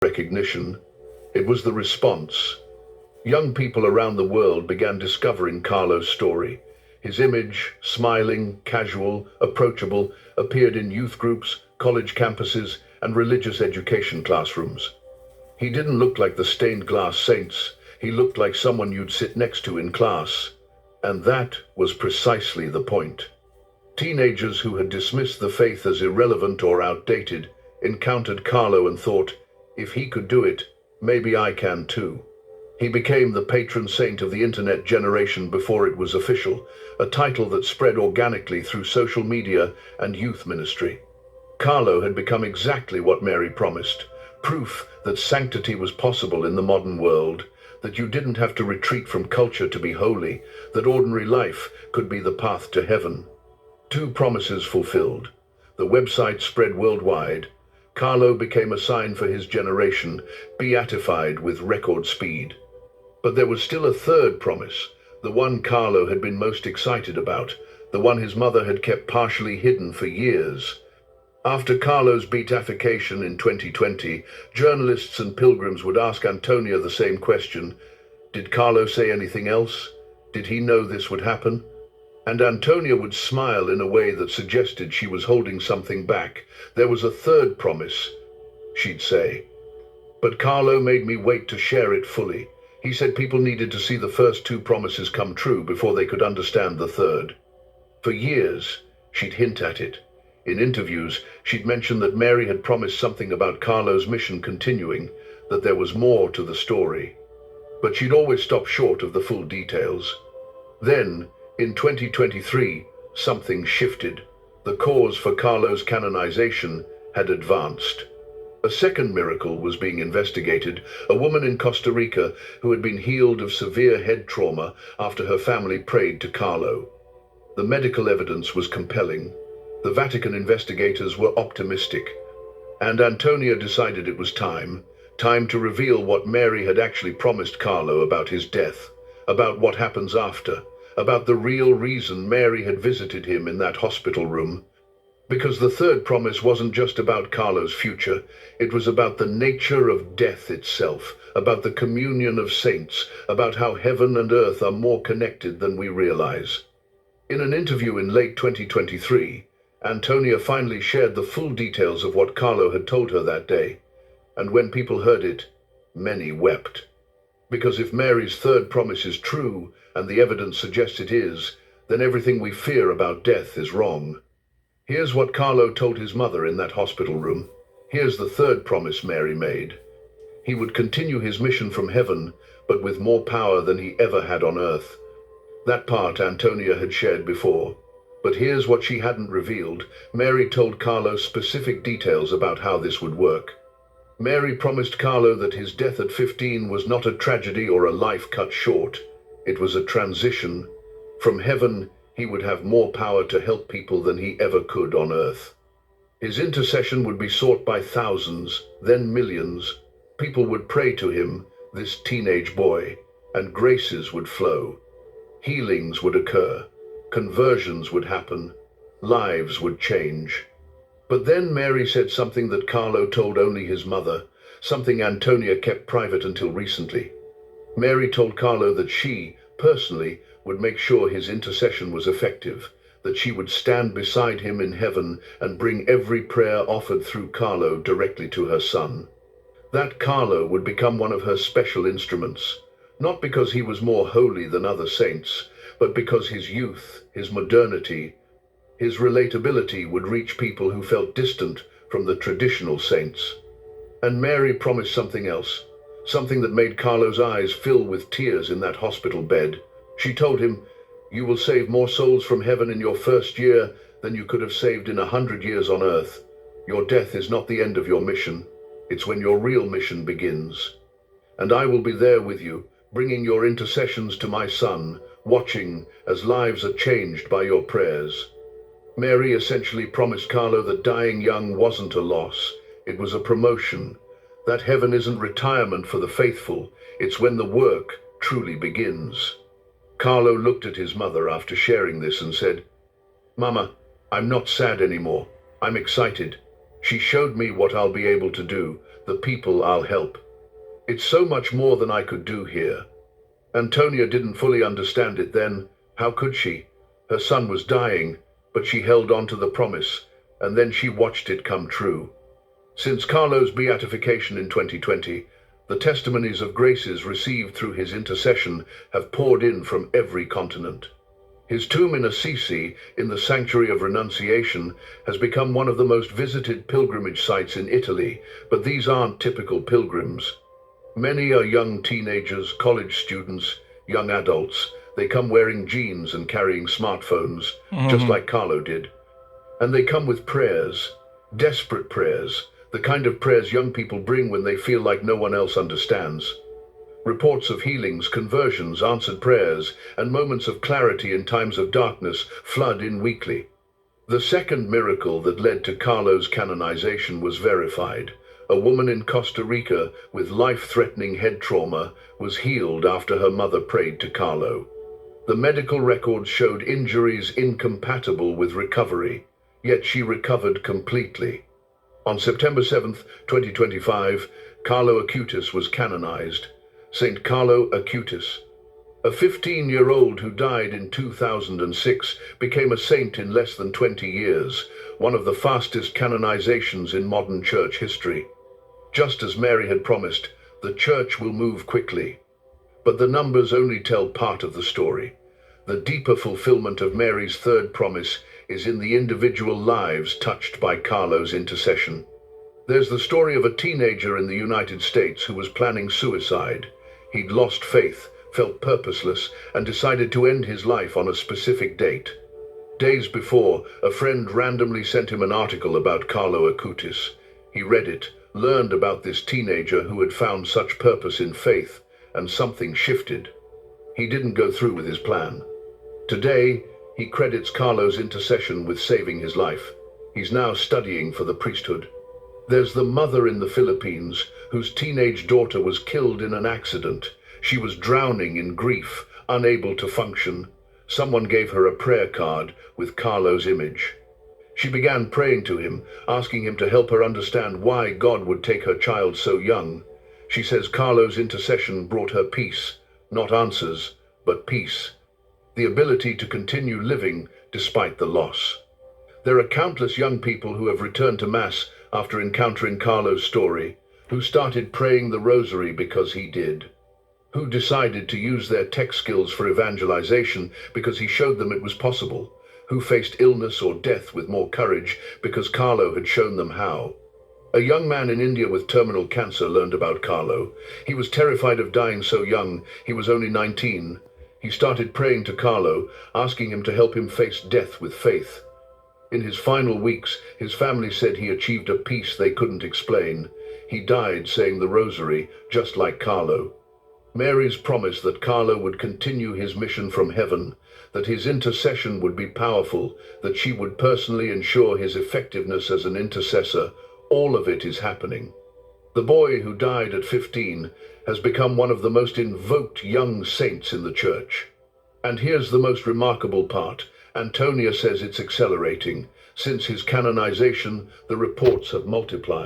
recognition, it was the response. Young people around the world began discovering Carlo's story. His image, smiling, casual, approachable, appeared in youth groups, college campuses, and religious education classrooms. He didn't look like the stained glass saints. He looked like someone you'd sit next to in class. And that was precisely the point. Teenagers who had dismissed the faith as irrelevant or outdated encountered Carlo and thought, if he could do it, maybe I can too. He became the patron saint of the internet generation before it was official, a title that spread organically through social media and youth ministry. Carlo had become exactly what Mary promised, proof that sanctity was possible in the modern world, that you didn't have to retreat from culture to be holy, that ordinary life could be the path to heaven. 2 promises fulfilled. The website spread worldwide. Carlo became a sign for his generation, beatified with record speed. But there was still a 3rd promise, the one Carlo had been most excited about, the one his mother had kept partially hidden for years. After Carlo's beatification in 2020, journalists and pilgrims would ask Antonia the same question. Did Carlo say anything else? Did he know this would happen? And Antonia would smile in a way that suggested she was holding something back. There was a 3rd promise, she'd say. But Carlo made me wait to share it fully. He said people needed to see the first 2 promises come true before they could understand the 3rd. For years, she'd hint at it. In interviews, she'd mentioned that Mary had promised something about Carlo's mission continuing, that there was more to the story. But she'd always stop short of the full details. Then, in 2023, something shifted. The cause for Carlo's canonization had advanced. A 2nd miracle was being investigated, a woman in Costa Rica who had been healed of severe head trauma after her family prayed to Carlo. The medical evidence was compelling. The Vatican investigators were optimistic. And Antonia decided it was time to reveal what Mary had actually promised Carlo about his death, about what happens after, about the real reason Mary had visited him in that hospital room. Because the 3rd promise wasn't just about Carlo's future, it was about the nature of death itself, about the communion of saints, about how heaven and earth are more connected than we realize. In an interview in late 2023, Antonia finally shared the full details of what Carlo had told her that day. And when people heard it, many wept. Because if Mary's 3rd promise is true, and the evidence suggests it is, then everything we fear about death is wrong. Here's what Carlo told his mother in that hospital room. Here's the 3rd promise Mary made. He would continue his mission from heaven, but with more power than he ever had on earth. That part Antonia had shared before. But here's what she hadn't revealed. Mary told Carlo specific details about how this would work. Mary promised Carlo that his death at 15 was not a tragedy or a life cut short. It was a transition. From heaven, he would have more power to help people than he ever could on earth. His intercession would be sought by thousands, then millions. People would pray to him, this teenage boy, and graces would flow. Healings would occur. Conversions would happen. Lives would change. But then Mary said something that Carlo told only his mother, something Antonia kept private until recently. Mary told Carlo that she, personally, would make sure his intercession was effective, that she would stand beside him in heaven and bring every prayer offered through Carlo directly to her son. That Carlo would become one of her special instruments, not because he was more holy than other saints, but because his youth, his modernity, his relatability would reach people who felt distant from the traditional saints. And Mary promised something else, something that made Carlo's eyes fill with tears in that hospital bed. She told him, "You will save more souls from heaven in your first year than you could have saved in 100 years on earth. Your death is not the end of your mission. It's when your real mission begins. And I will be there with you, bringing your intercessions to my son, watching as lives are changed by your prayers." Mary essentially promised Carlo that dying young wasn't a loss. It was a promotion. That heaven isn't retirement for the faithful. It's when the work truly begins. Carlo looked at his mother after sharing this and said, "Mama, I'm not sad anymore. I'm excited. She showed me what I'll be able to do, the people I'll help. It's so much more than I could do here. Antonia didn't fully understand it then. How could she? Her son was dying, but she held on to the promise, and then she watched it come true. Since Carlo's beatification in 2020, the testimonies of graces received through his intercession have poured in from every continent. His tomb in Assisi, in the Sanctuary of Renunciation, has become one of the most visited pilgrimage sites in Italy, but these aren't typical pilgrims. Many are young teenagers, college students, young adults. They come wearing jeans and carrying smartphones, just like Carlo did. And they come with prayers, desperate prayers, the kind of prayers young people bring when they feel like no one else understands. Reports of healings, conversions, answered prayers, and moments of clarity in times of darkness flood in weekly. The second miracle that led to Carlo's canonization was verified. A woman in Costa Rica with life-threatening head trauma was healed after her mother prayed to Carlo. The medical records showed injuries incompatible with recovery, yet she recovered completely. On September 7th, 2025, Carlo Acutis was canonized. Saint Carlo Acutis. A 15-year-old who died in 2006 became a saint in less than 20 years, one of the fastest canonizations in modern church history. Just as Mary had promised, the church will move quickly. But the numbers only tell part of the story. The deeper fulfillment of Mary's third promise is in the individual lives touched by Carlo's intercession. There's the story of a teenager in the United States who was planning suicide. He'd lost faith, felt purposeless, and decided to end his life on a specific date. Days before, a friend randomly sent him an article about Carlo Acutis. He read it, learned about this teenager who had found such purpose in faith, and something shifted. He didn't go through with his plan. Today, he credits Carlo's intercession with saving his life. He's now studying for the priesthood. There's the mother in the Philippines whose teenage daughter was killed in an accident. She was drowning in grief, unable to function. Someone gave her a prayer card with Carlo's image. She began praying to him, asking him to help her understand why God would take her child so young. She says Carlo's intercession brought her peace, not answers, but peace. The ability to continue living despite the loss. There are countless young people who have returned to Mass after encountering Carlo's story, who started praying the rosary because he did, who decided to use their tech skills for evangelization because he showed them it was possible, who faced illness or death with more courage because Carlo had shown them how. A young man in India with terminal cancer learned about Carlo. He was terrified of dying so young. He was only 19. He started praying to Carlo, asking him to help him face death with faith. In his final weeks, his family said he achieved a peace they couldn't explain. He died saying the rosary, just like Carlo. Mary's promise that Carlo would continue his mission from heaven, that his intercession would be powerful, that she would personally ensure his effectiveness as an intercessor, all of it is happening. The boy who died at 15 has become one of the most invoked young saints in the church. And here's the most remarkable part. Antonia says it's accelerating. Since his canonization, the reports have multiplied.